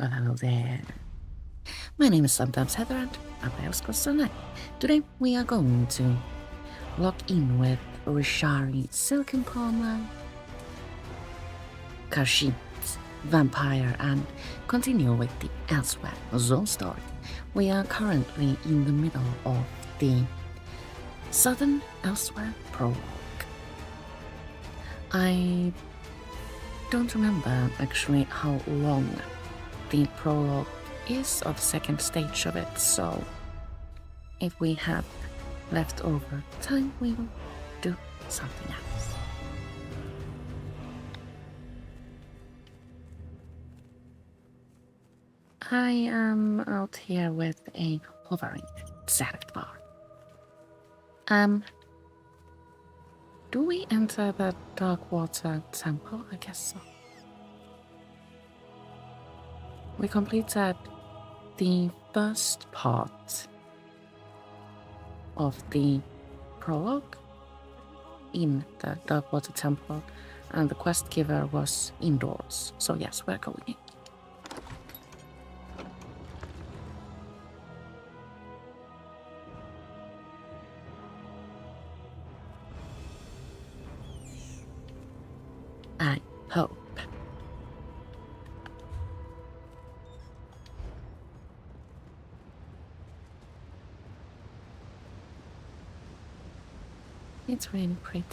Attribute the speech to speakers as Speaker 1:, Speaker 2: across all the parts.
Speaker 1: Well, hello there. My name is sometimes Heather and I play Elskos Online. Today we are going to log in with Rishari, Silken Palmer, Kashid, Vampire, and continue with the Elsweyr zone story. We are currently in the middle of the Southern Elsweyr Prologue. I don't remember actually how long the prologue is, or the second stage of it, so if we have left over time, we will do something else. I am out here with a hovering Zareth bar. Do we enter the Darkwater Temple? I guess so. We completed the first part of the prologue in the Darkwater Temple, and the quest giver was indoors. So yes, we're going in. I hope. It's really pretty.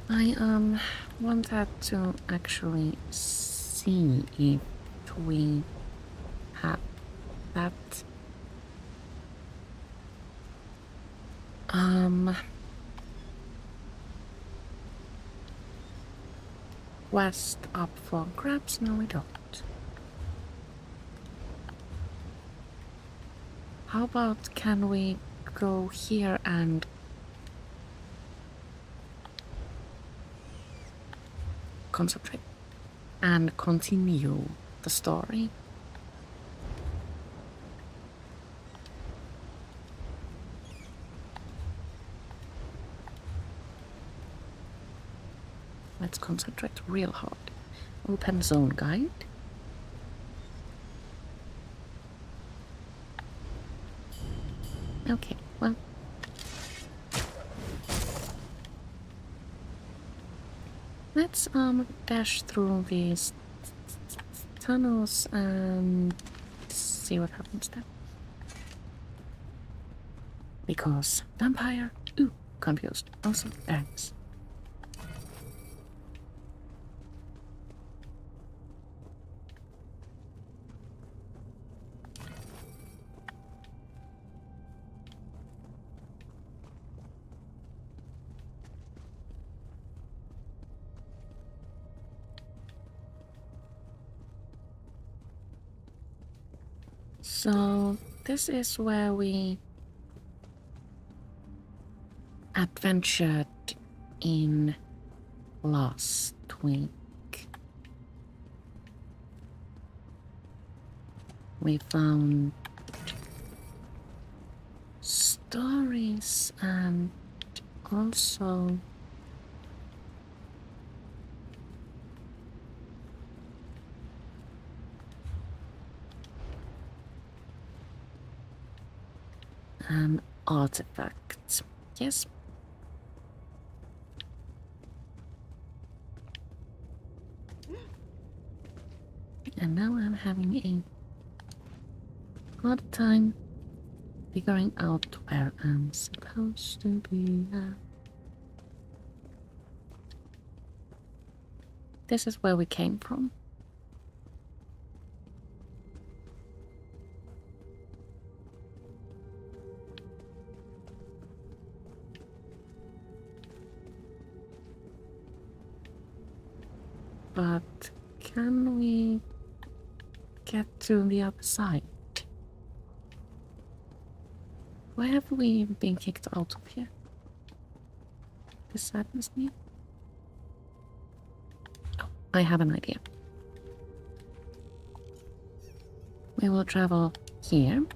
Speaker 1: I wanted to actually see if we have that quest up for grabs. No, we don't. How about, can we go here and concentrate and continue the story? Let's concentrate real hard. Open zone guide. Okay, well. Let's dash through these tunnels and see what happens then. Because vampire, ooh, confused. Also, thanks. So this is where we adventured in last week. We found stories and also an artifact. Yes. And now I'm having a hard time figuring out where I'm supposed to be at. This is where we came from. But can we get to the other side? Why have we been kicked out of here? This saddens me. Oh, I have an idea. We will travel here.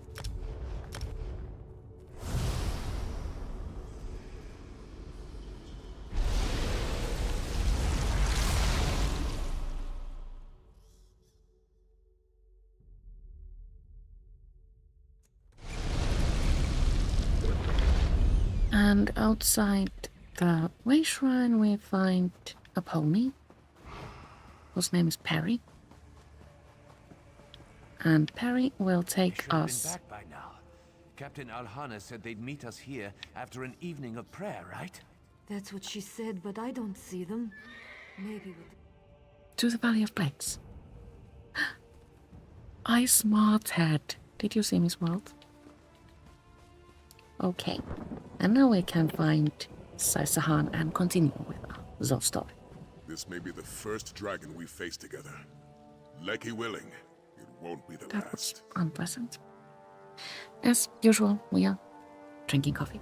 Speaker 1: And outside the Wayshrine we find a pony whose name is Perry. And Perry will take us.
Speaker 2: Been back by now. Captain Alhana said they'd meet us here after an evening of prayer, right?
Speaker 3: That's what she said, but I don't see them. Maybe with...
Speaker 1: To the Valley of Blades. I smart head. Did you see Miss World? Okay. And now we can find Saisahan and continue with the story.
Speaker 4: This may be the first dragon we face together. Lecky willing, it won't be the
Speaker 1: That was
Speaker 4: last.
Speaker 1: unpleasant. As usual, we are drinking coffee.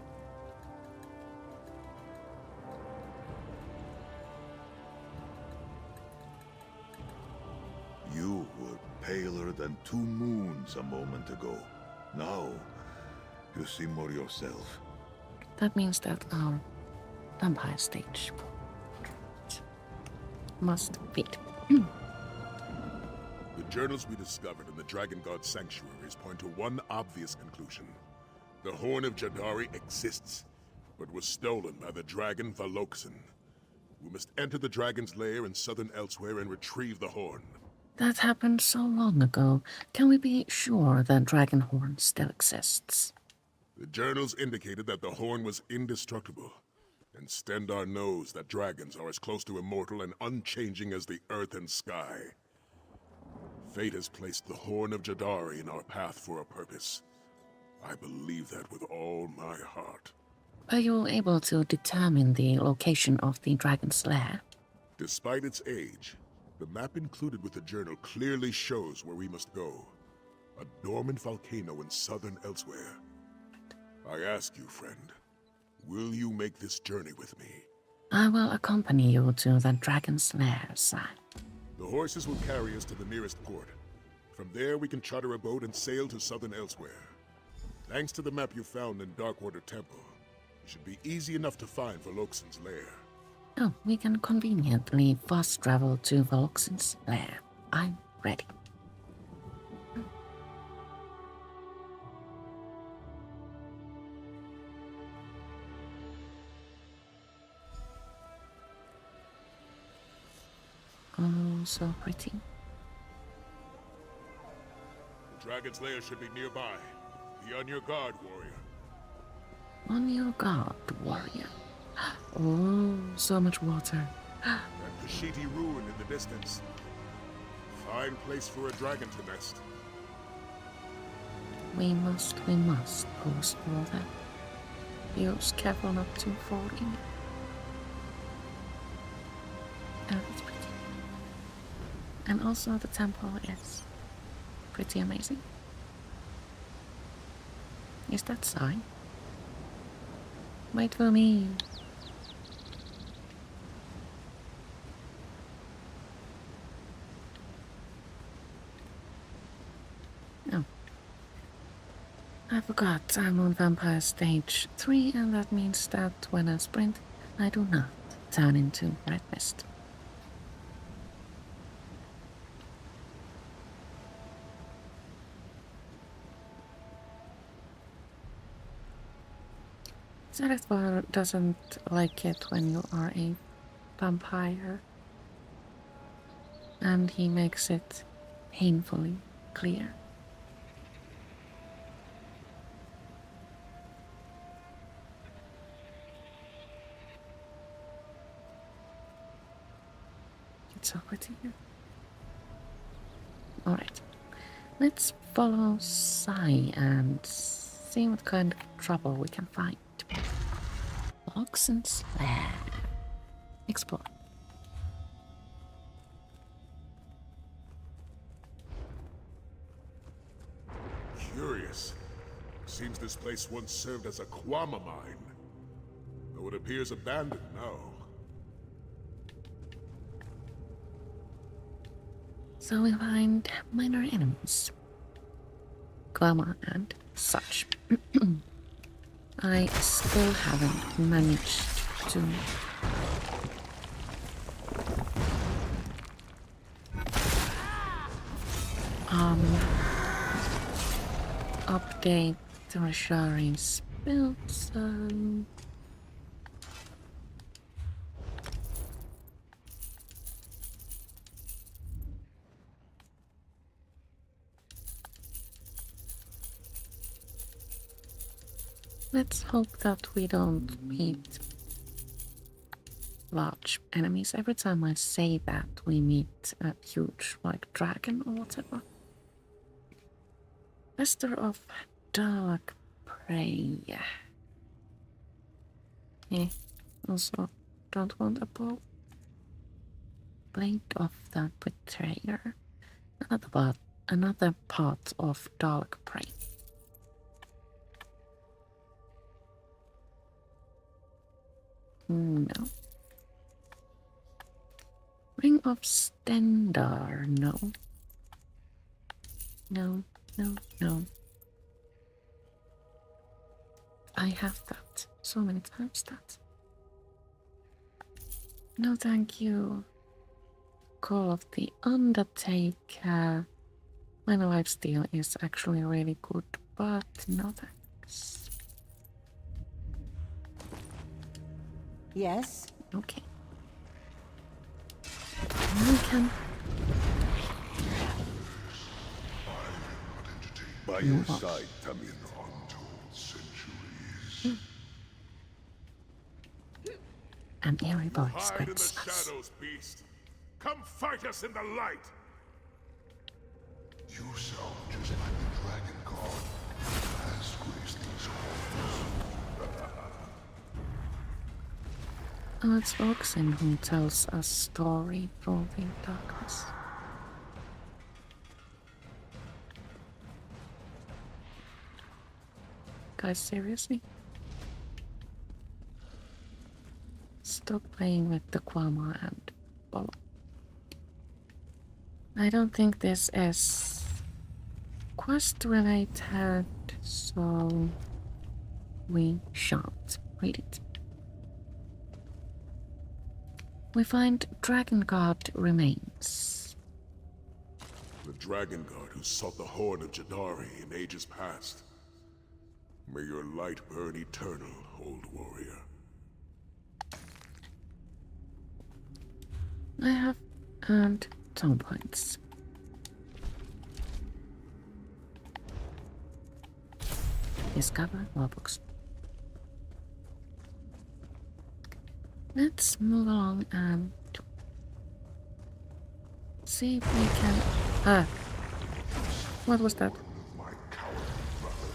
Speaker 5: You were paler than 2 moons a moment ago. Now, you seem more yourself.
Speaker 1: That means that our vampire stage must fit.
Speaker 4: The journals we discovered in the Dragon God sanctuaries point to one obvious conclusion. The Horn of Jadari exists, but was stolen by the dragon Valokson. We must enter the dragon's lair in Southern Elsweyr and retrieve the horn.
Speaker 1: That happened so long ago. Can we be sure that Dragonhorn still exists?
Speaker 4: The journals indicated that the horn was indestructible, and Stendar knows that dragons are as close to immortal and unchanging as the earth and sky. Fate has placed the Horn of Jadari in our path for a purpose. I believe that with all my heart.
Speaker 1: Are you able to determine the location of the dragon's lair?
Speaker 4: Despite its age, the map included with the journal clearly shows where we must go. A dormant volcano in Southern Elsweyr. I ask you, friend, will you make this journey with me?
Speaker 1: I will accompany you to the dragon's lair, sire.
Speaker 4: The horses will carry us to the nearest port. From there, we can charter a boat and sail to Southern Elsweyr. Thanks to the map you found in Darkwater Temple, it should be easy enough to find Valokson's lair.
Speaker 1: Oh, we can conveniently fast travel to Valokson's lair. I'm ready. Oh, so pretty.
Speaker 4: The dragon's lair should be nearby. Be on your guard, warrior.
Speaker 1: On your guard, warrior. Oh, so much water.
Speaker 4: That Kashiti ruin in the distance. Fine place for a dragon to nest.
Speaker 1: We must post all that. Be careful not to fall in. Oh, it's pretty. And also the temple is pretty amazing. Is that sign? Wait for me. Oh. I forgot I'm on Vampire Stage 3, and that means that when I sprint, I do not turn into Red Mist. Southern doesn't like it when you are a vampire, and he makes it painfully clear. It's so pretty here. Alright, let's follow Sai and see what kind of trouble we can find. Valokson's lair. Explore.
Speaker 4: Curious. Seems this place once served as a Kwama mine, though it appears abandoned now.
Speaker 1: So we find minor enemies. Kwama and such. I still haven't managed to update the Wayshrines build, so Let's hope that we don't meet large enemies. Every time I say that, we meet a huge, like, dragon or whatever. Master of Dark Prey. Yeah, also don't want a bow. Blade of the Betrayer. Another part of Dark Prey. No. Ring of Stendar. No. No, no, no. I have that. So many times that. No, thank you. Call of the Undertaker. My lifesteal is actually really good, but no thanks.
Speaker 6: Yes?
Speaker 1: Okay. We can.
Speaker 5: By your side, Tamino.
Speaker 1: An eerie voice
Speaker 4: Hide in the
Speaker 1: greets us.
Speaker 4: shadows, beast. Come fight us in the light.
Speaker 7: You sound just like the dragon god that has graced these halls.
Speaker 1: Oh, it's Oxen who tells us story through the darkness. Guys, seriously? Stop playing with the Kwama and Bolo. I don't think this is quest related, so we shan't read it. We find Dragon God remains.
Speaker 4: The dragon god who sought the horn of Jadari in ages past. May your light burn eternal, old warrior.
Speaker 1: I have earned tone points. Discover more books. Let's move along and see if we can. Ah, what was that?
Speaker 7: My coward brother.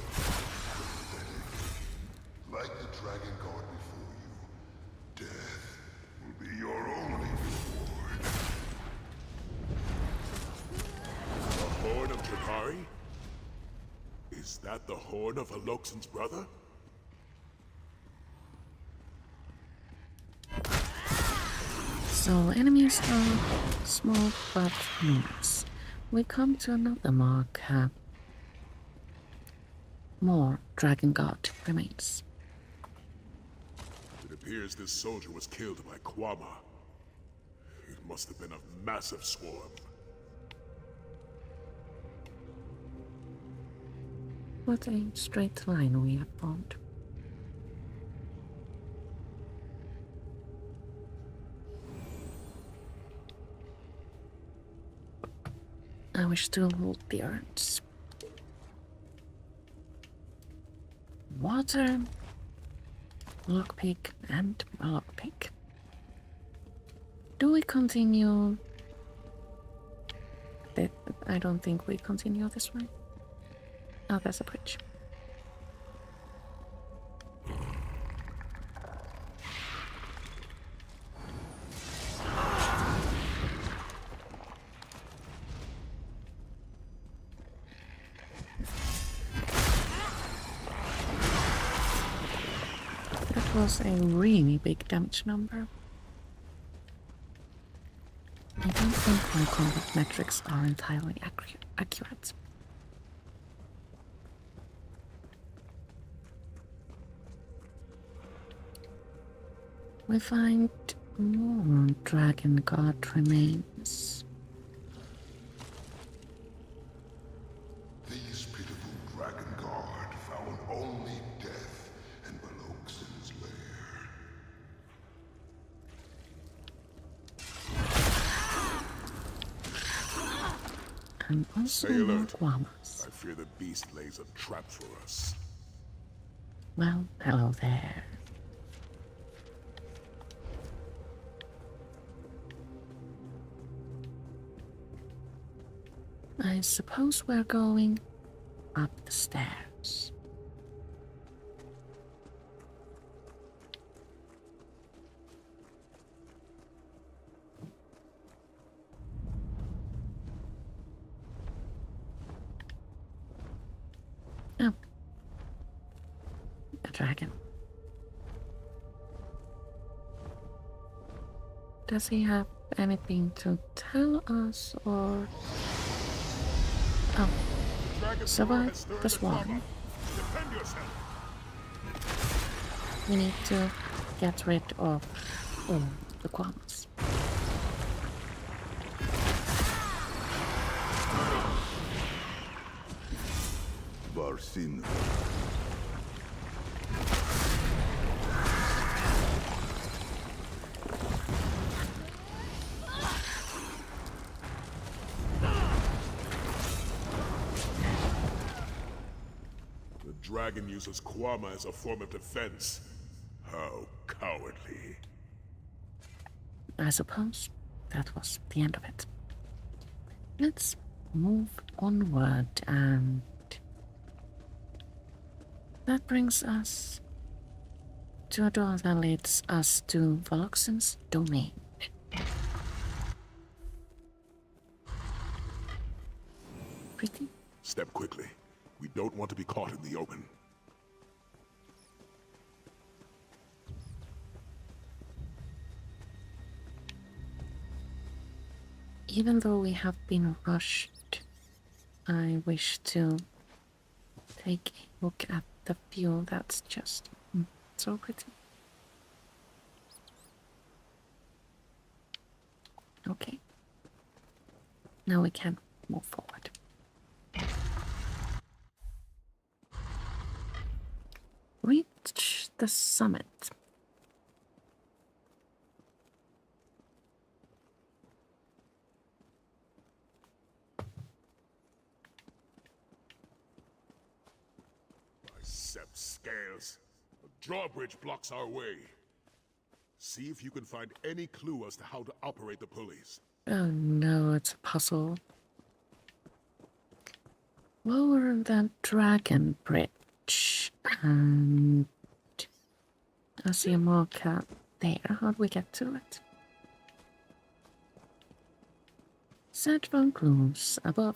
Speaker 7: Like the dragon god before you, death will be your only reward.
Speaker 4: The horn of Jadari? Is that the horn of Aloxan's brother?
Speaker 1: So enemies are small but numerous. We come to another marker. More Dragon God remains.
Speaker 4: It appears this soldier was killed by Kwama. It must have been a massive swarm.
Speaker 1: What a straight line we have formed. I wish to hold the urns. Water, lockpick, and lockpick. Do we continue? I don't think we continue this way. Oh, there's a bridge. That was a really big damage number. I don't think my combat metrics are entirely accurate. We find more Dragon God remains.
Speaker 7: These pitiful dragon guard found only death in Beloxen's lair.
Speaker 1: And also
Speaker 4: Stay
Speaker 1: more
Speaker 4: alert.
Speaker 1: Kwamas.
Speaker 4: I fear the beast lays a trap for us.
Speaker 1: Well, hello there. I suppose we're going up the stairs. Oh. A dragon. Does he have anything to tell us or... Oh. Survive the swarm.
Speaker 4: Defend yourself.
Speaker 1: We need to get rid of all the qualms.
Speaker 5: Varsin.
Speaker 4: The dragon uses Kwama as a form of defense. How cowardly.
Speaker 1: I suppose that was the end of it. Let's move onward, and that brings us to a door that leads us to Voloxen's domain. Pretty?
Speaker 4: Step quickly. We don't want to be caught in the open.
Speaker 1: Even though we have been rushed, I wish to take a look at the view. That's just so pretty. Okay. Now we can move forward. Reach the summit.
Speaker 4: Biceps scales. The drawbridge blocks our way. See if you can find any clue as to how to operate the pulleys.
Speaker 1: Oh no, it's a puzzle. Lower the dragon bridge, and I see a marker there. How do we get to it? Search for clues above.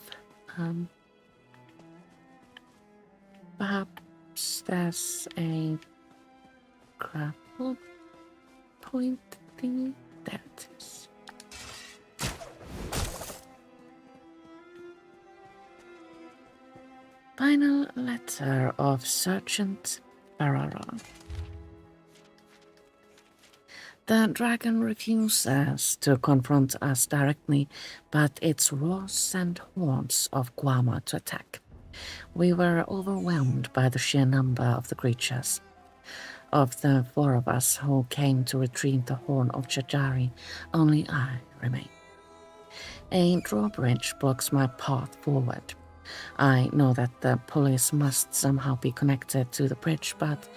Speaker 1: Perhaps there's a grapple point thingy. There it is. Final letter of Sergeant Barara. The dragon refuses to confront us directly, but its roars send hordes of Guama to attack. We were overwhelmed by the sheer number of the creatures. Of the 4 of us who came to retrieve the horn of Chajari, only I remain. A drawbridge blocks my path forward. I know that the pulleys must somehow be connected to the bridge, but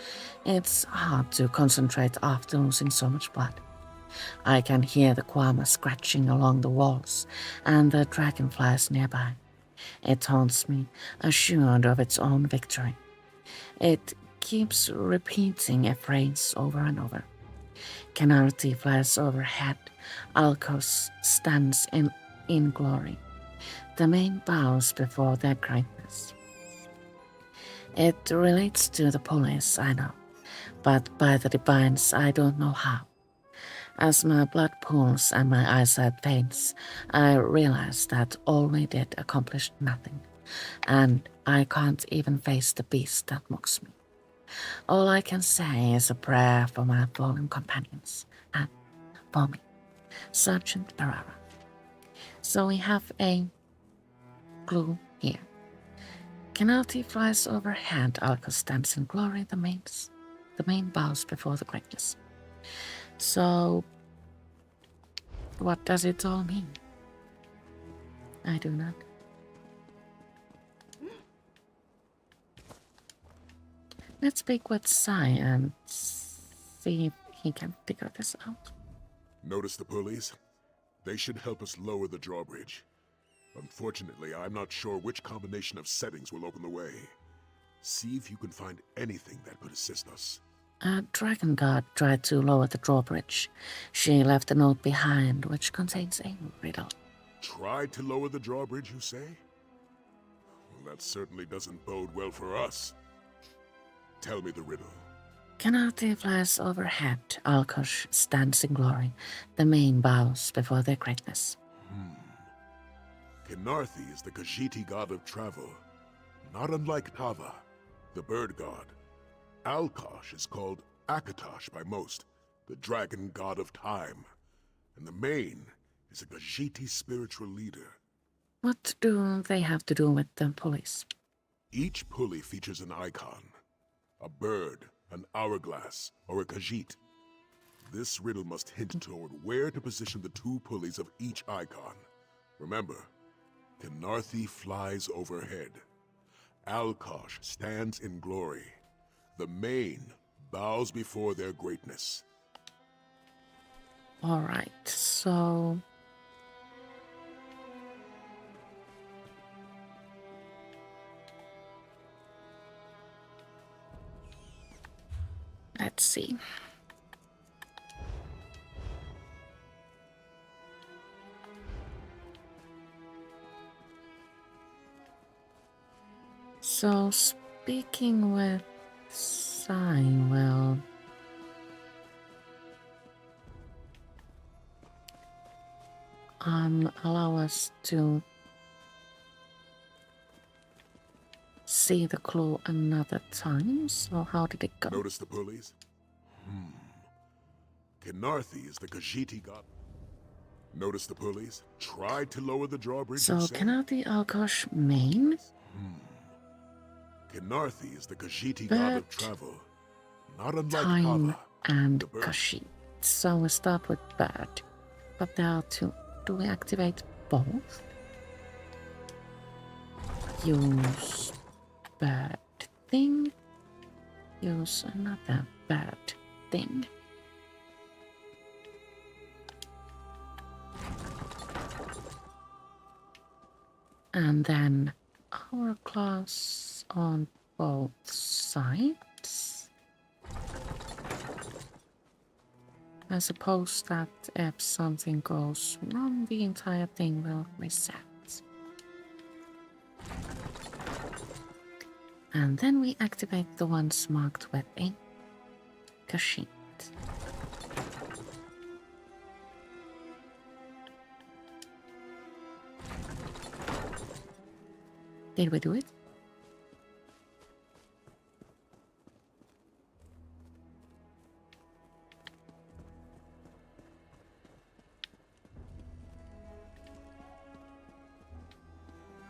Speaker 1: it's hard to concentrate after losing so much blood. I can hear the Kwama scratching along the walls and the dragonflies nearby. It taunts me, assured of its own victory. It keeps repeating a phrase over and over. Canarity flies overhead. Alcos stands in glory. The main bows before their greatness. It relates to the police, I know, but by the divines I don't know how. As my blood pools and my eyesight fades, I realize that all we did accomplished nothing, and I can't even face the beast that mocks me. All I can say is a prayer for my fallen companions, and for me, Sergeant Barara. So we have a clue here. Canalti flies overhead, Alcos stands in glory, the main bows before the greatness. So, what does it all mean? I do not. Let's speak with Sai and see if he can figure this out.
Speaker 4: Notice the pulleys? They should help us lower the drawbridge. Unfortunately, I'm not sure which combination of settings will open the way. See if you can find anything that could assist us.
Speaker 1: A dragon guard tried to lower the drawbridge. She left a note behind which contains a riddle.
Speaker 4: Tried to lower the drawbridge, you say? Well, that certainly doesn't bode well for us. Tell me the riddle.
Speaker 1: Canarti flies overhead. Alkosh stands in glory. The main bows before their greatness.
Speaker 4: Canarthi is the Khajiiti god of travel, not unlike Tava, the bird god. Alkosh is called Akatosh by most, the dragon god of time. And the main is a Khajiiti spiritual leader.
Speaker 1: What do they have to do with the pulleys?
Speaker 4: Each pulley features an icon. A bird, an hourglass, or a Khajiit. This riddle must hint toward where to position the two pulleys of each icon. Remember, Canarthi flies overhead. Alkosh stands in glory. The main bows before their greatness.
Speaker 1: Alright, so... let's see. So, speaking with Sai, well... allow us to see the clue another time. So how did it go?
Speaker 4: Notice the pulleys? Canarthi is the Khajiiti god. Notice the pulleys? Tried to lower the drawbridge.
Speaker 1: So
Speaker 4: you say?
Speaker 1: Canarthi Alkosh main?
Speaker 4: Canarthi is the Khajiiti god of travel, not unlike
Speaker 1: Time
Speaker 4: Tava.
Speaker 1: and
Speaker 4: the bird.
Speaker 1: Khajiit. So we start with bird. But there are two. Do we activate both? Use bird thing. Use another bird thing. And then hourglass on both sides. I suppose that if something goes wrong, the entire thing will reset. And then we activate the ones marked with a Khajiit. Did we do it?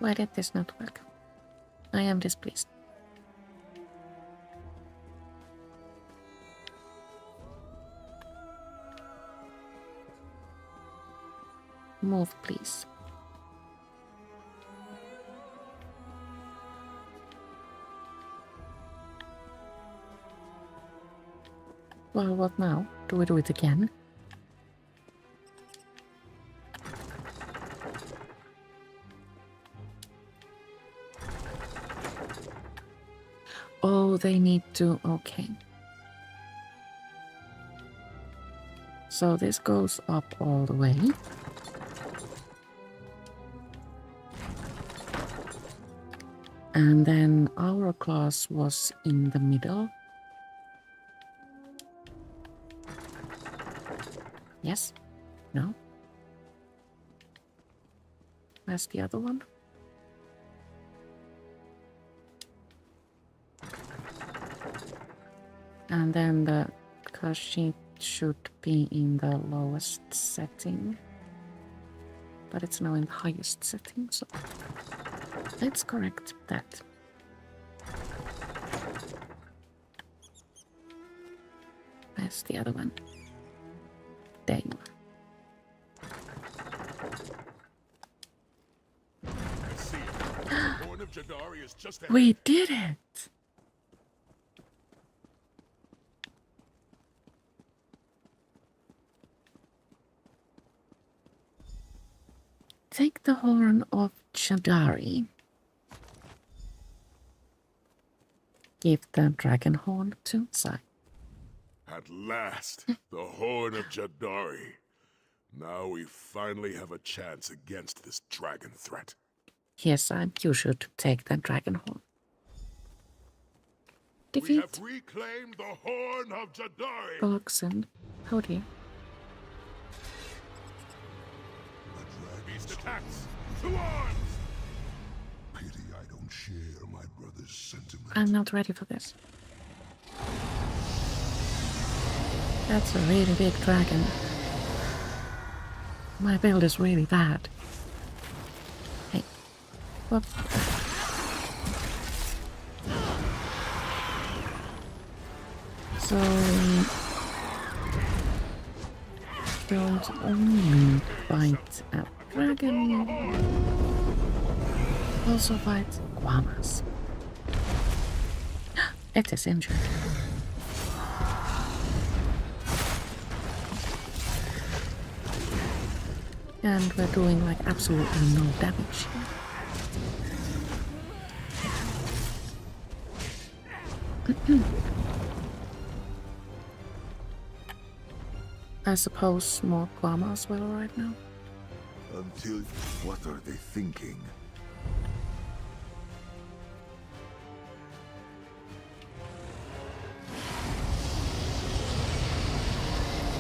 Speaker 1: Why did this not work? I am displeased. Move, please. Well, what now? Do we do it again? Oh, they need to... okay. So this goes up all the way. And then our class was in the middle. Yes? No? Where's the other one? And then the Khajiit should be in the lowest setting. But it's now in the highest setting, so let's correct that. Where's the other one? There you are.
Speaker 4: I see it. The horn of Jadari is just ahead.
Speaker 1: We did it! the horn of Chadari. Give the dragon horn to Sai.
Speaker 4: At last, the Horn of Jadari. Now we finally have a chance against this dragon threat.
Speaker 1: Here, Sai, you should take the dragon horn.
Speaker 4: We
Speaker 1: Defeat
Speaker 4: have reclaimed the Horn of Jadari!
Speaker 1: Boxen. Oh dear.
Speaker 4: Beast attacks! To arms!
Speaker 7: Pity I don't share my brother's sentiment.
Speaker 1: I'm not ready for this. That's a really big dragon. My build is really bad. Hey. Whoop. So don't only fight a dragon, also fight guamas. It is injured. And we're doing like absolutely no damage. I suppose more guamas will right now.
Speaker 5: Until... What are they thinking?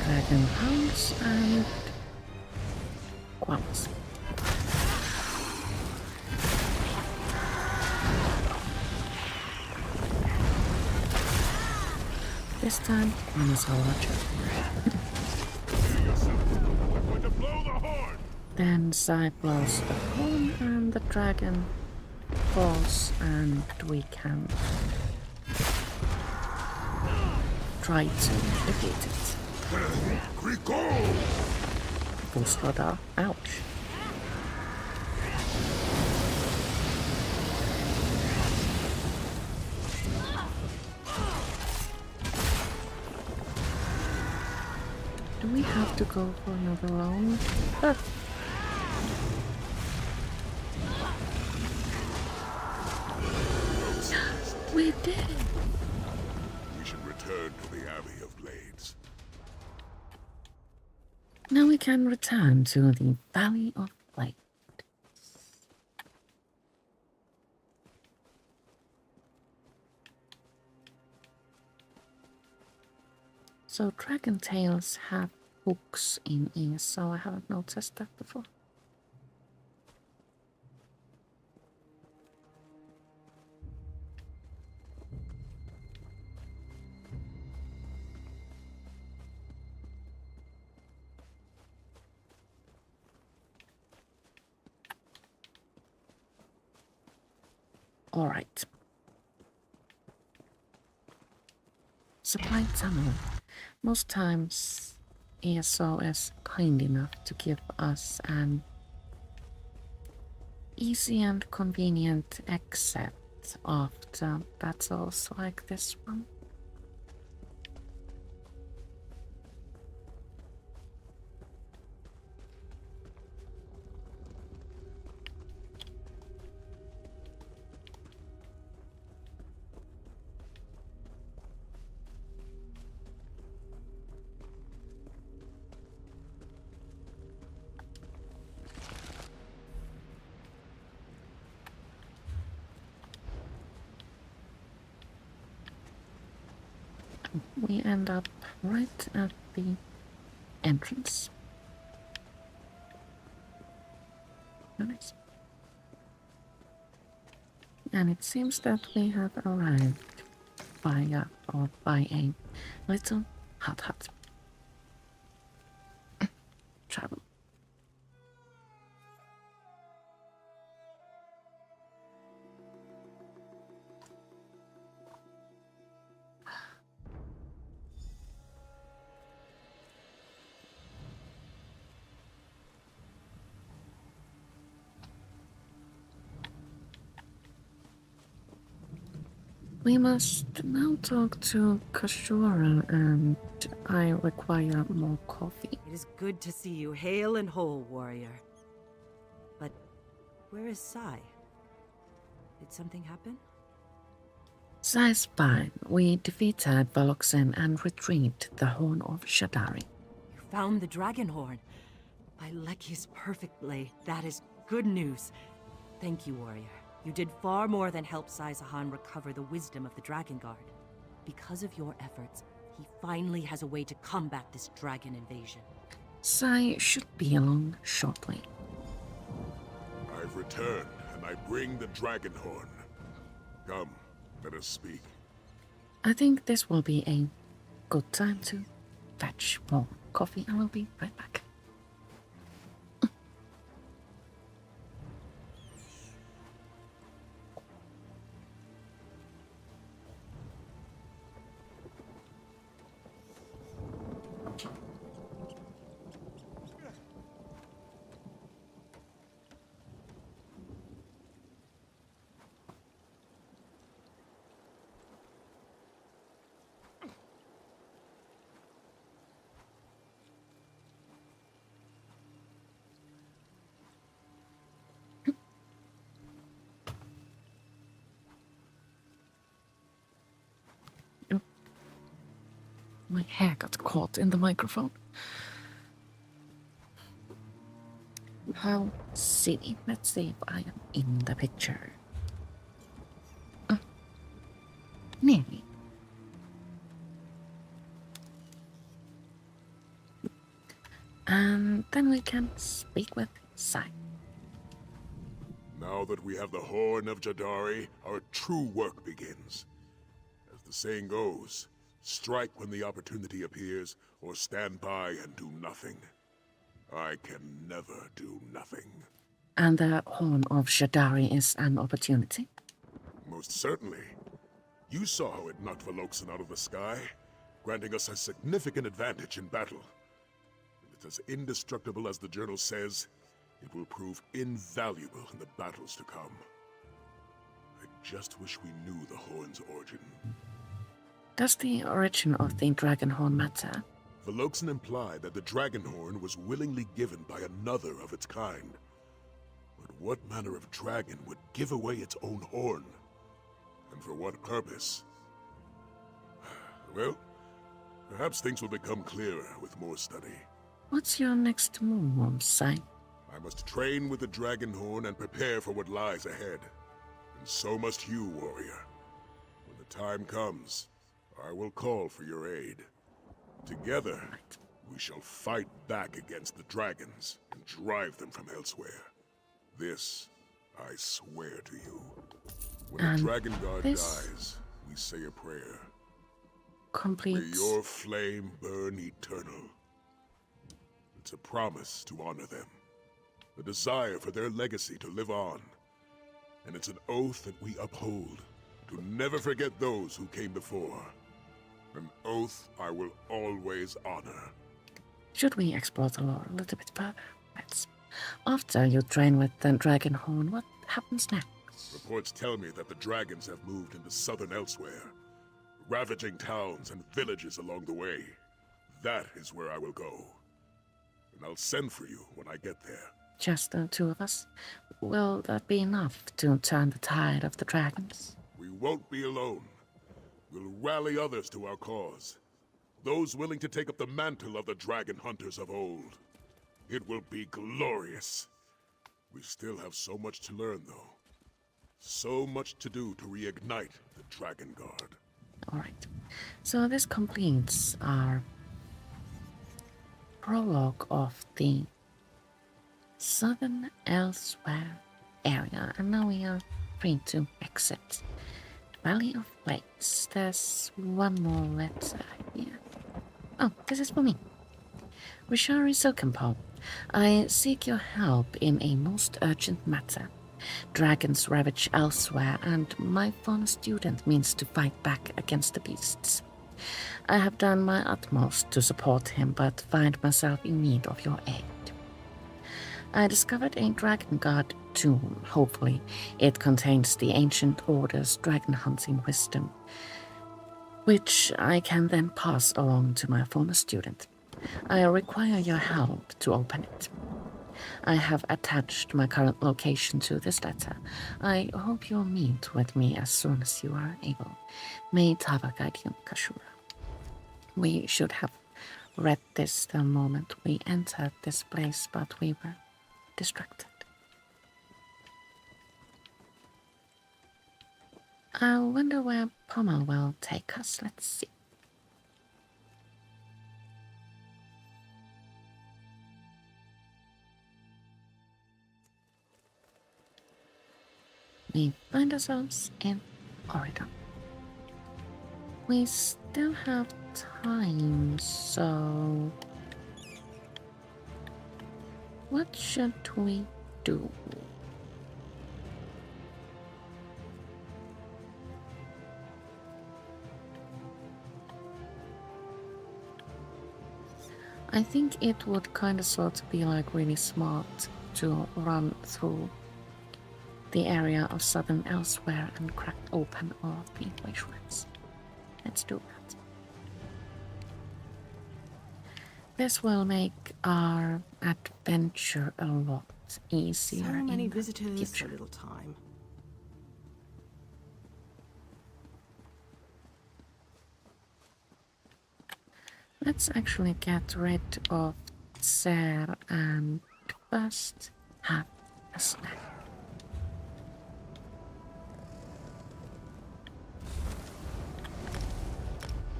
Speaker 1: Dragon hounds and guamas. This time, guamas are larger.
Speaker 4: I'm going to blow the horn!
Speaker 1: Then Sai blows the horn and the dragon falls, and we can try to defeat it.
Speaker 4: Grigol!
Speaker 1: Busloda, ouch. Do we have to go for another round? Ah. We did it!
Speaker 4: We should return to the Abbey of Blades.
Speaker 1: Now we can return to the Valley of Blades. So dragon tails have hooks in ESO. I haven't noticed that before. All right. Supply tunnel. Most times ESO is kind enough to give us an easy and convenient exit after battles like this one. We end up right at the entrance. Nice. And it seems that we have arrived by a little hut. Travel. We must now talk to Kashura, and I require more coffee.
Speaker 6: It is good to see you hale and whole, warrior. But Where is Sai? Did something happen?
Speaker 1: Sai's fine. We defeated Voloxen and retrieved the Horn of Shadari.
Speaker 6: You found the dragon horn. By Leki's perfect blade, that is good news. Thank you, warrior. You did far more than help Sai Sahan recover the wisdom of the Dragon Guard. Because of your efforts, he finally has a way to combat this dragon invasion.
Speaker 1: Sai should be along shortly.
Speaker 4: I've returned, and I bring the dragon horn. Come, let us speak.
Speaker 1: I think this will be a good time to fetch more coffee. I will be right back. My hair got caught in the microphone. How silly. Let's see if I am in the picture. Nearly. And then we can speak with Sai.
Speaker 4: Now that we have the Horn of Jadari, our true work begins. As the saying goes, strike when the opportunity appears, or stand by and do nothing. I can never do nothing.
Speaker 1: And the Horn of Shadari is an opportunity?
Speaker 4: Most certainly. You saw how it knocked Voloxen out of the sky, granting us a significant advantage in battle. If it's as indestructible as the journal says, it will prove invaluable in the battles to come. I just wish we knew the Horn's origin.
Speaker 1: Does the origin of the dragon horn matter?
Speaker 4: Voloxen implied that the dragon horn was willingly given by another of its kind. But what manner of dragon would give away its own horn? And for what purpose? Well, perhaps things will become clearer with more study.
Speaker 1: What's your next move, Sai?
Speaker 4: I must train with the dragon horn and prepare for what lies ahead. And so must you, warrior. When the time comes, I will call for your aid. Together, we shall fight back against the dragons and drive them from Elsweyr. This, I swear to you. When the Dragon Guard dies, we say a prayer.
Speaker 1: Completes.
Speaker 4: May your flame burn eternal. It's a promise to honor them. A desire for their legacy to live on. And it's an oath that we uphold, to never forget those who came before. An oath I will always honor.
Speaker 1: Should we explore the lore a little bit further? Let's. After you train with the dragon horn, what happens next?
Speaker 4: Reports tell me that the dragons have moved into Southern Elsweyr, ravaging towns and villages along the way. That is where I will go. And I'll send for you when I get there.
Speaker 1: Just the two of us? Will that be enough to turn the tide of the dragons?
Speaker 4: We won't be alone. We'll rally others to our cause. Those willing to take up the mantle of the dragon hunters of old. It will be glorious. We still have so much to learn, though. So much to do to reignite the Dragon Guard.
Speaker 1: Alright. So this completes our prologue of the Southern Elsweyr area. And now we are free to exit Valley of Waits. There's one more letter here. Oh, this is for me. Rishari Silkenpole, I seek your help in a most urgent matter. Dragons ravage Elsweyr, and my former student means to fight back against the beasts. I have done my utmost to support him, but find myself in need of your aid. I discovered a Dragon Guard tomb. Hopefully, it contains the ancient order's dragon hunting wisdom, which I can then pass along to my former student. I require your help to open it. I have attached my current location to this letter. I hope you'll meet with me as soon as you are able. May Tava guide you, Kashura. We should have read this the moment we entered this place, but we were distracted. I wonder where Pommel will take us. Let's see. We find ourselves in Oregon. We still have time, so what should we do? I think it would kind of sort of be like really smart to run through the area of Southern Elsweyr and crack open all of the Wayshrines. Let's do that. This will make our adventure a lot easier.
Speaker 8: So many
Speaker 1: in the
Speaker 8: visitors,
Speaker 1: future.
Speaker 8: so little time.
Speaker 1: Let's actually get rid of Ser and first have a snack.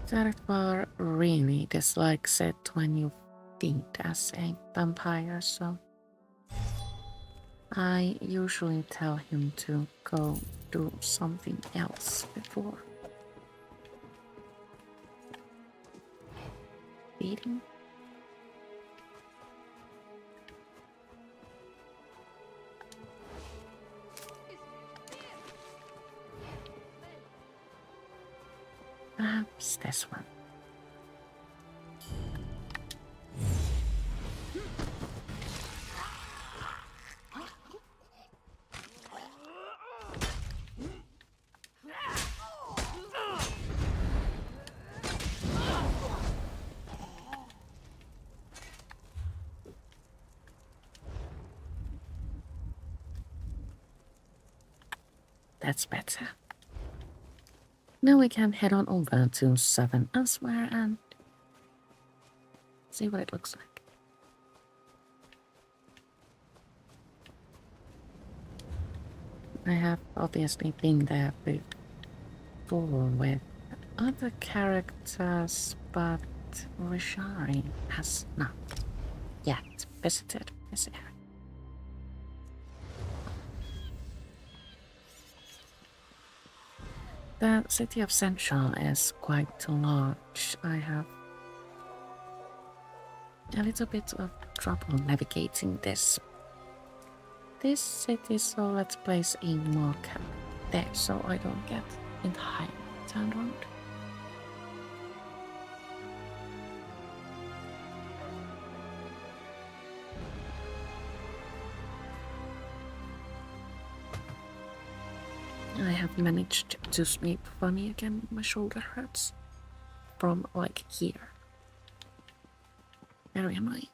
Speaker 1: Zarethvar really dislikes it when you feed as a vampire, so I usually tell him to go do something else before feeding. Perhaps this one. That's better. Now we can head on over to Southern Elsweyr and see what it looks like. I have obviously been there before with other characters, but Rishari has not yet visited this area. The city of Central is quite large. I have a little bit of trouble navigating this city, so let's place a marker there so I don't get entirely turned around. I have managed to sleep funny again. My shoulder hurts from like here. Very annoying.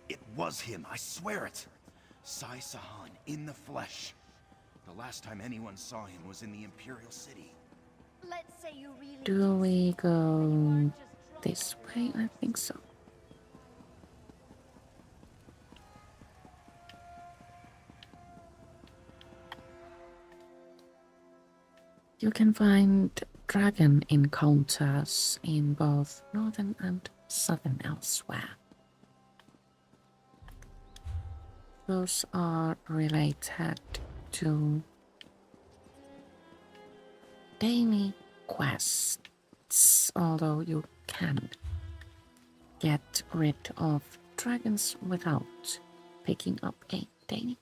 Speaker 2: It was him, I swear it. Sai Sahan in the flesh. The last time anyone saw him was in the Imperial City.
Speaker 9: Let's say you really
Speaker 1: Do we go this way? I think so. You can find dragon encounters in both Northern and Southern Elsweyr. Those are related to daily quests, although you can get rid of dragons without picking up a daily.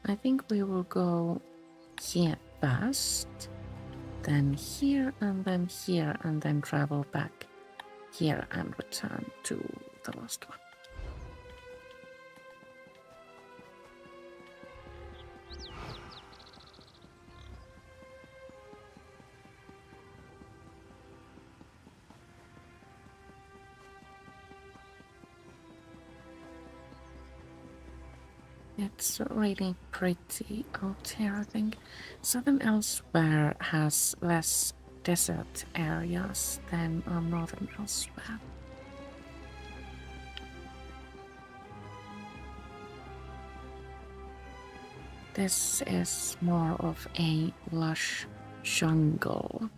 Speaker 1: I think we will go here first, then here, and then travel back here and return to the last one. It's really pretty out here, I think. Southern Elsweyr has less desert areas than Northern Elsweyr. This is more of a lush jungle,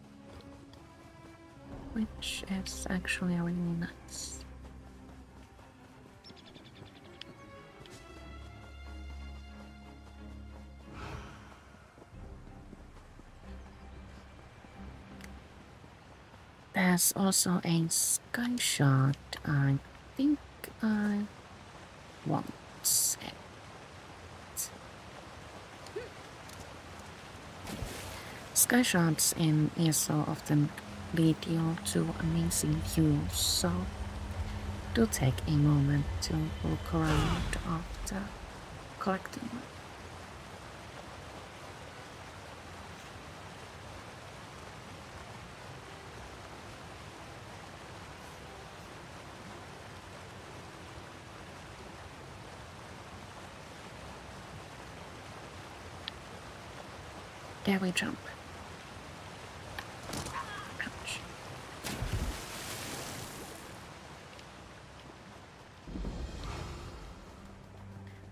Speaker 1: which is actually really nice. There's also a sky shot. I think I want it. Sky shots in ESO often lead you to amazing views, so do take a moment to look around after collecting them. There we jump. Ouch.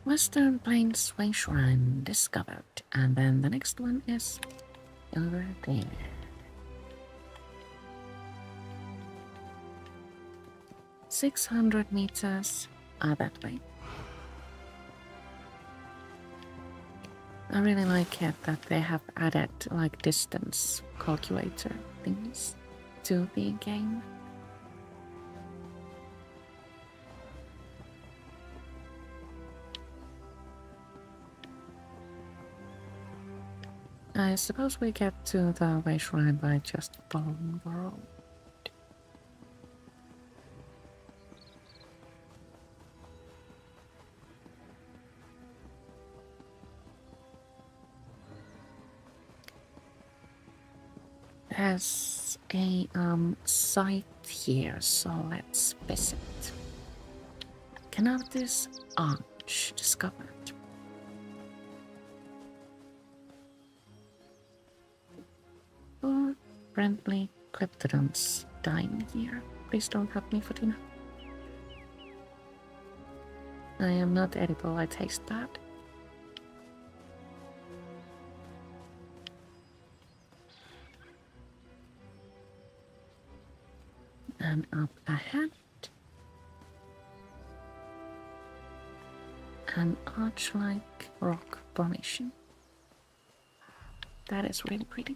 Speaker 1: Western Plains Wayshrine discovered, and then the next one is over there. "600 meters that way." I really like it that they have added like distance calculator things to the game. I suppose we get to the Wayshrine by just following the road. There's a site here, so let's visit. Cannot this arch discovered? Four friendly Cryptodons dying here. Please don't have me for dinner. I am not edible, I taste bad. And up ahead, an arch-like rock formation. That is really pretty.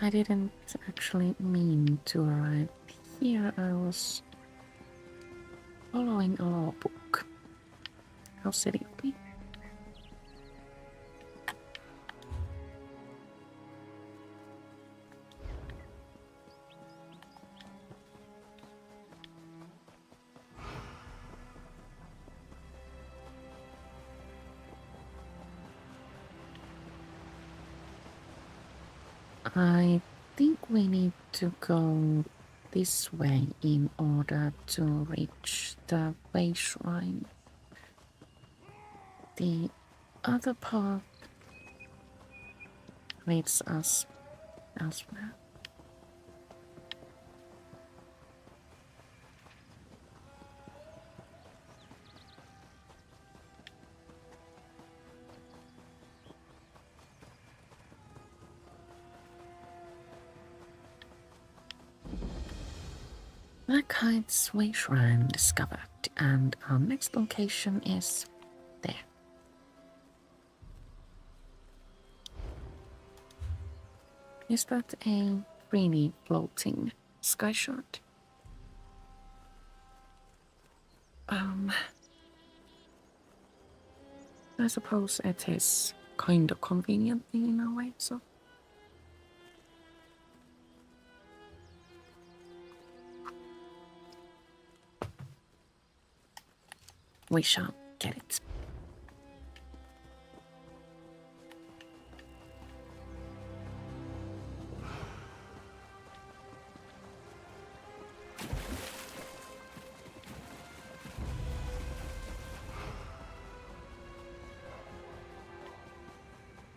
Speaker 1: I didn't actually mean to arrive here. I was following a law book. How silly of me. I think we need to go this way in order to reach the Wayshrine. The other path leads us elsewhere. Black Heights Wayshrine discovered, and our next location is there. Is that a really floating sky shot? I suppose it is kind of convenient in a way, so. We shall get it.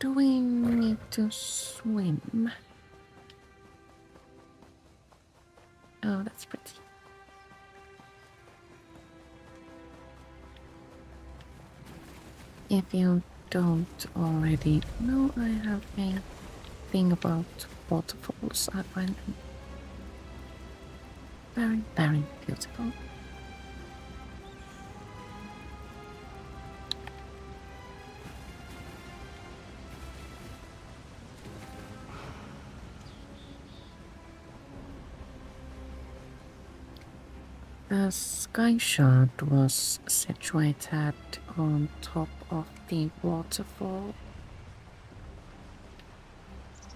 Speaker 1: Do we need to swim? Oh, that's pretty. If you don't already know, I have a thing about waterfalls. I find them very, very beautiful. The sky shard was situated on top of the waterfall,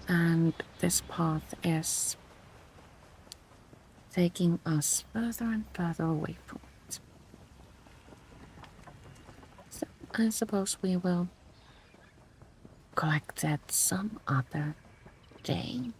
Speaker 1: and this path is taking us further and further away from it. So I suppose we will collect it some other day.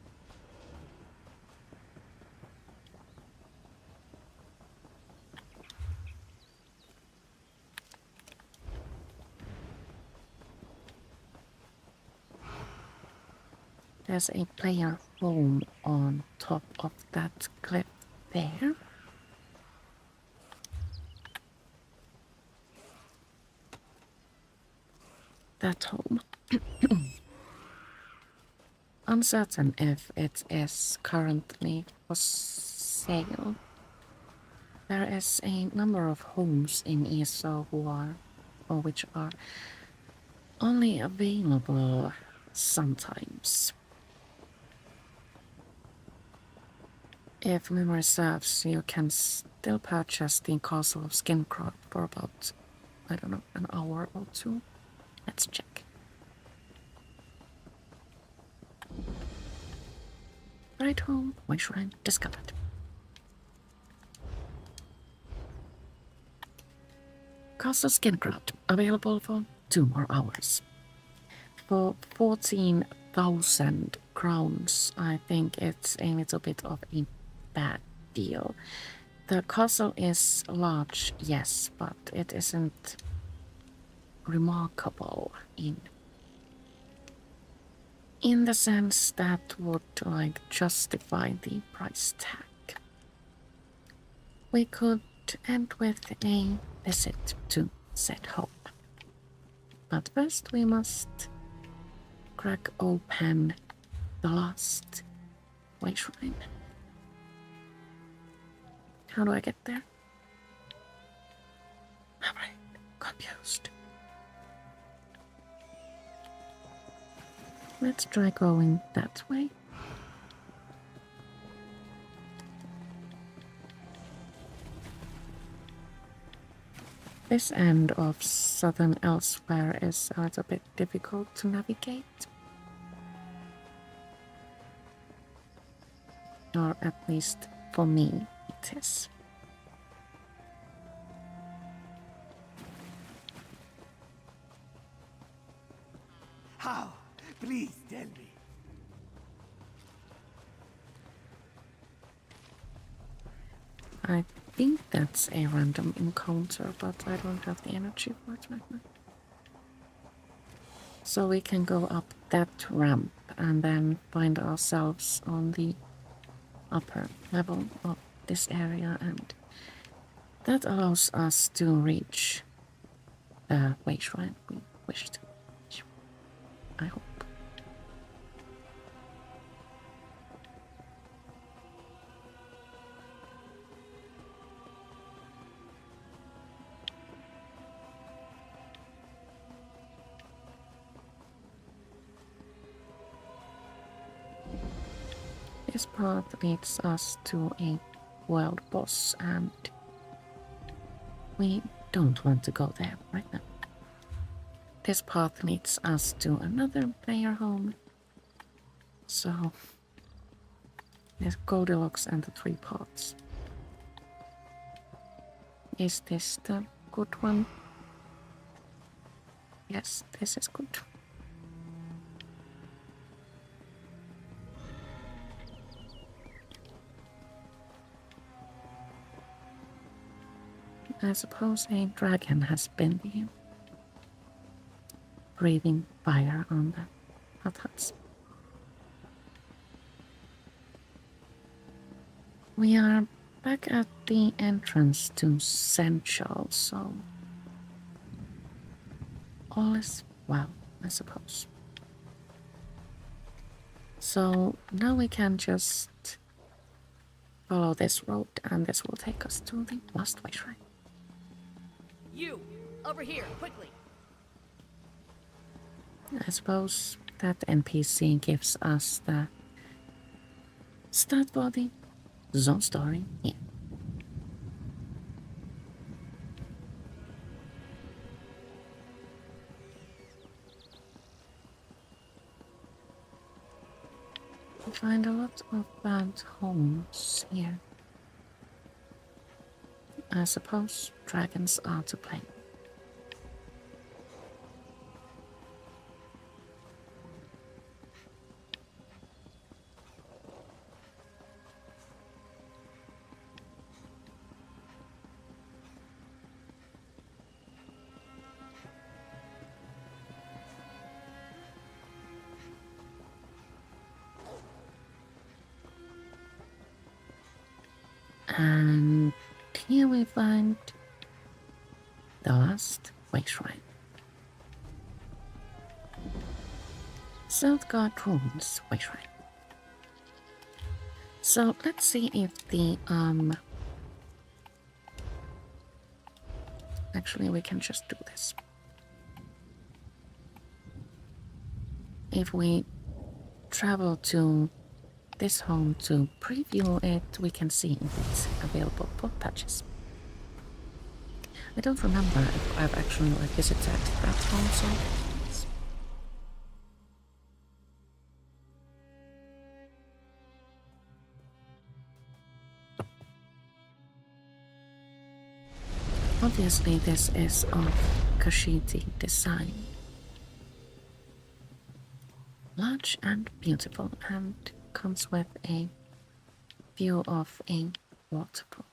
Speaker 1: There's a player home on top of that cliff there. That home. Uncertain if it is currently for sale. There is a number of homes in ESO which are only available sometimes. If memory serves, you can still purchase the Castle of Skincraft for about, I don't know, an hour or two. Let's check. Right home, Wayshrine discovered. Castle Skincraft, available for 2 more hours. For 14,000 crowns, I think it's a little bit of a bad deal. The castle is large, yes, but it isn't remarkable in the sense that would justify the price tag. We could end with a visit to said home. But first we must crack open the last Wayshrine. How do I get there? Alright, confused. Let's try going that way. This end of Southern Elsweyr is a little bit difficult to navigate. Or at least for me, it is.
Speaker 2: How? Please tell me.
Speaker 1: I think that's a random encounter, but I don't have the energy for it right now. So we can go up that ramp and then find ourselves on the upper level of this area, and that allows us to reach the Wayshrine we wish to. I hope. This path leads us to a world boss, and we don't want to go there right now. This path leads us to another player home. So there's Goldilocks and the 3 pots. Is this the good one? Yes, this is good. I suppose a dragon has been here, breathing fire on the hot huts. We are back at the entrance to Central, so all is well, I suppose. So now we can just follow this road, and this will take us to the last Wayshrine.
Speaker 6: You! Over here, quickly!
Speaker 1: I suppose that NPC gives us the start for the zone story here. We find a lot of bad homes here. I suppose dragons are to blame. And here we find the last Wayshrine. Southgard Ruins Wayshrine. So let's see if the actually we can just do this. If we travel to this home to preview it, we can see if it's available for patches. I don't remember if I've actually visited that home, so obviously this is of Kashiti design. Large and beautiful, and comes with a view of a waterfall.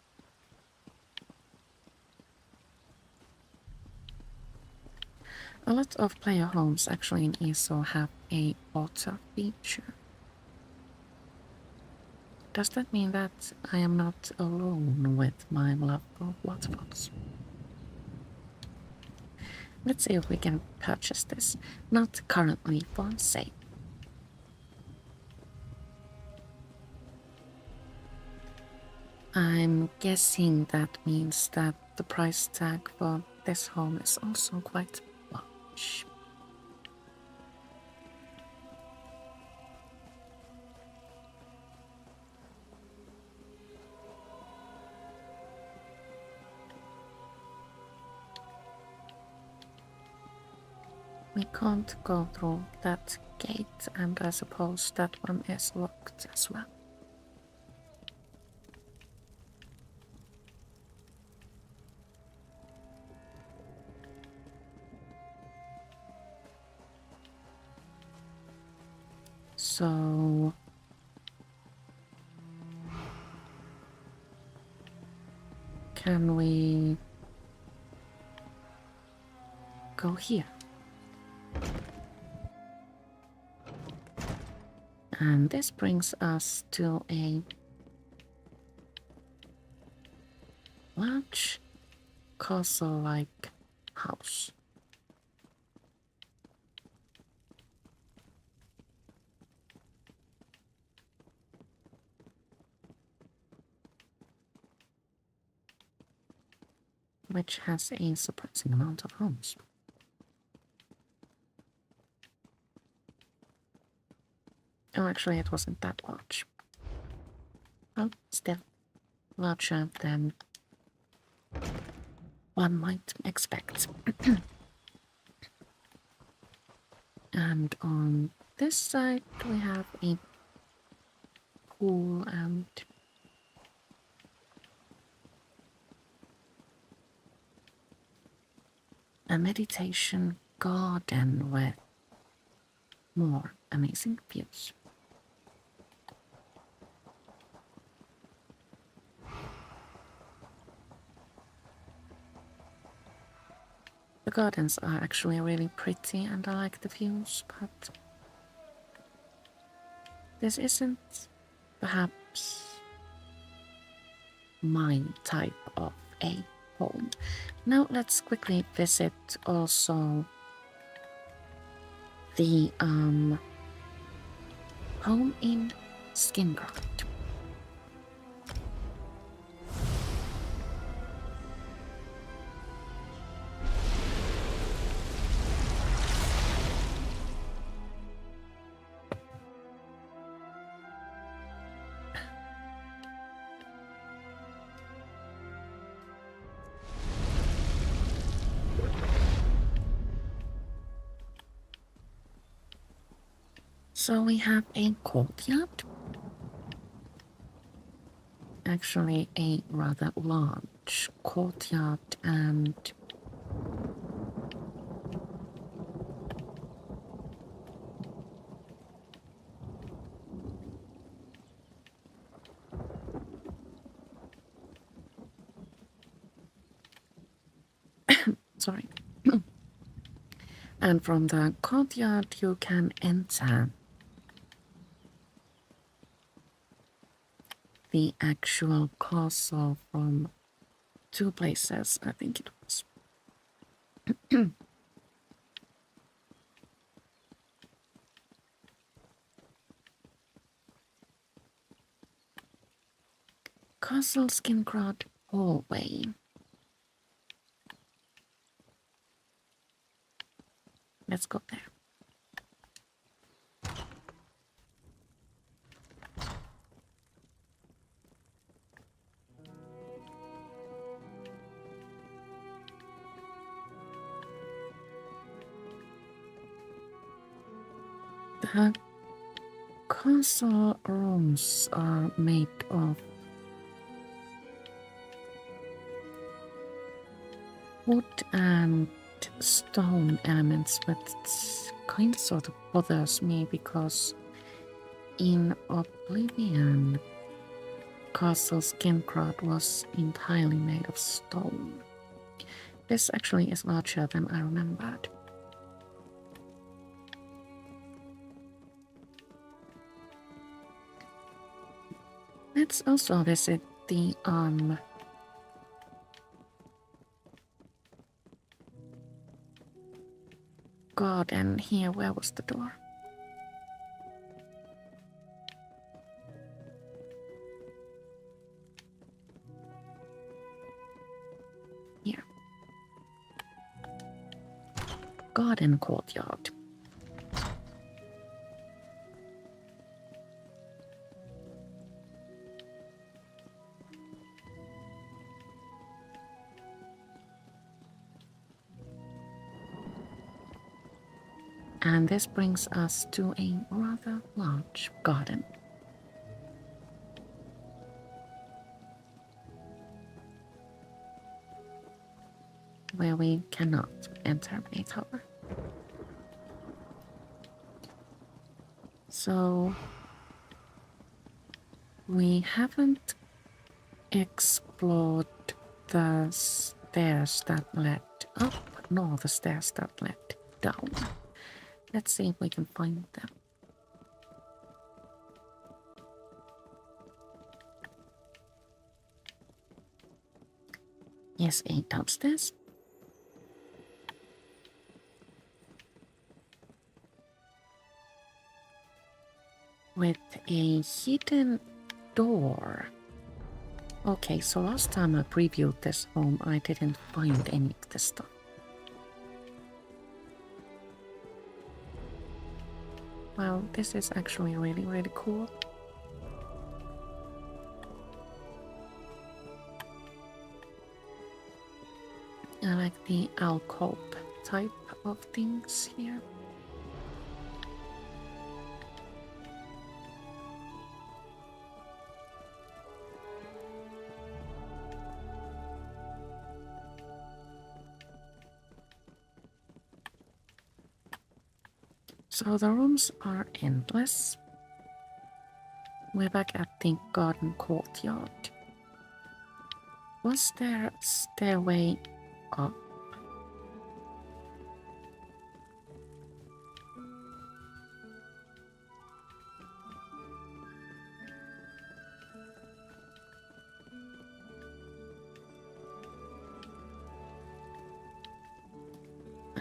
Speaker 1: A lot of player homes actually in ESO have a water feature. Does that mean that I am not alone with my love for waterfalls? Let's see if we can purchase this. Not currently for sale. I'm guessing that means that the price tag for this home is also quite large. We can't go through that gate, and I suppose that one is locked as well. So can we go here? And this brings us to a large castle-like house. Which has a surprising amount of homes. Oh, actually, it wasn't that large. Well, still larger than one might expect. And on this side, we have a pool and a meditation garden with more amazing views. The gardens are actually really pretty and I like the views, but This isn't perhaps my type of a home. Now let's quickly visit also the home in Skingrad. So we have a courtyard. Actually, a rather large courtyard, and sorry. And from the courtyard you can enter the actual castle from two places, I think it was. Castle Skingrad hallway. Let's go there. The castle rooms are made of wood and stone elements, but it kind of sort of bothers me because in Oblivion, Castle Skingrad was entirely made of stone. This actually is larger than I remembered. Let's also visit the garden here. Where was the door? Here. Garden courtyard. And this brings us to a rather large garden. Where we cannot enter a tower. So we haven't explored the stairs that led up, nor the stairs that led down. Let's see if we can find them. Yes, a downstairs. With a hidden door. Okay, so last time I previewed this home, I didn't find any of this stuff. Well, this is actually really, really cool. I like the alcove type of things here. So the rooms are endless. We're back at the garden courtyard. Was there a stairway up?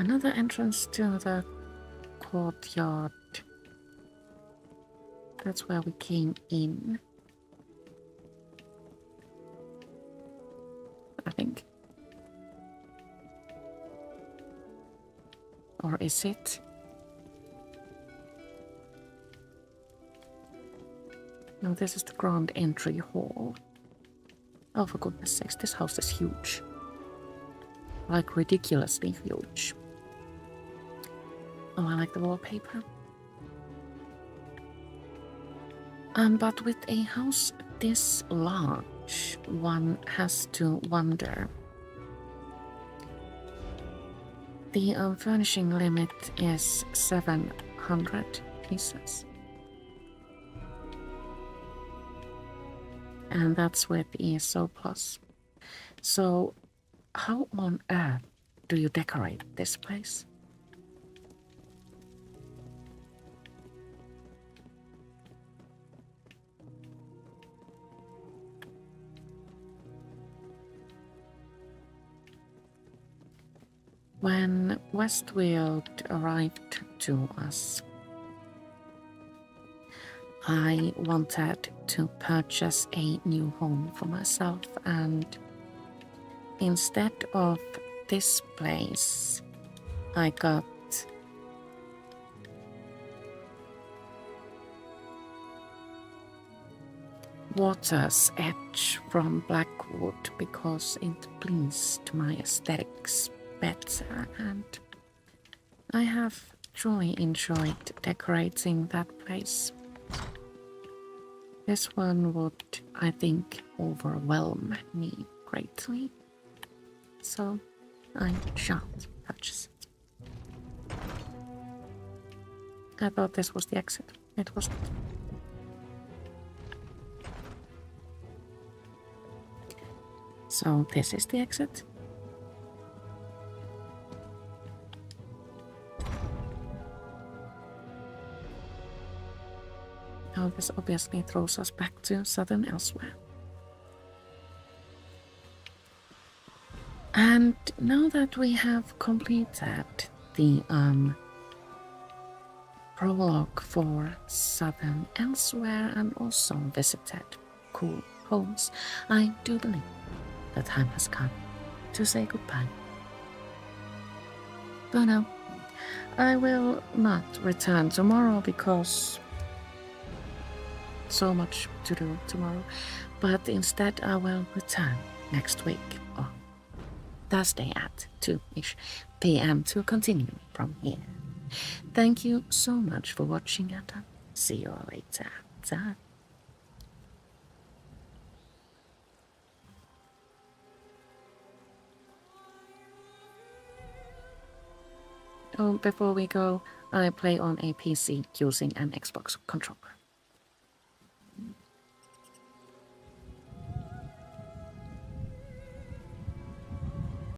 Speaker 1: Another entrance to the courtyard. That's where we came in. I think. Or is it? No, this is the grand entry hall. Oh, for goodness sakes, this house is huge. Like, ridiculously huge. Oh, I like the wallpaper. But with a house this large, one has to wonder. The furnishing limit is 700 pieces. And that's with ESO plus. So, how on earth do you decorate this place? When Westfield arrived to us, I wanted to purchase a new home for myself, and instead of this place, I got Water's Edge from Blackwood because it pleased my aesthetics better, and I have truly enjoyed decorating that place. This one would, I think, overwhelm me greatly, so I shan't purchase it. I thought this was the exit. It wasn't. So this is the exit. Now this obviously throws us back to Southern Elsweyr. And now that we have completed the prologue for Southern Elsweyr and also visited cool homes, I do believe the time has come to say goodbye. But no, I will not return tomorrow because so much to do tomorrow, but instead I will return next week on Thursday at 2-ish p.m. to continue from here. Thank you so much for watching, and I'll see you all later. Ta. Oh, before we go, I play on a PC using an Xbox controller.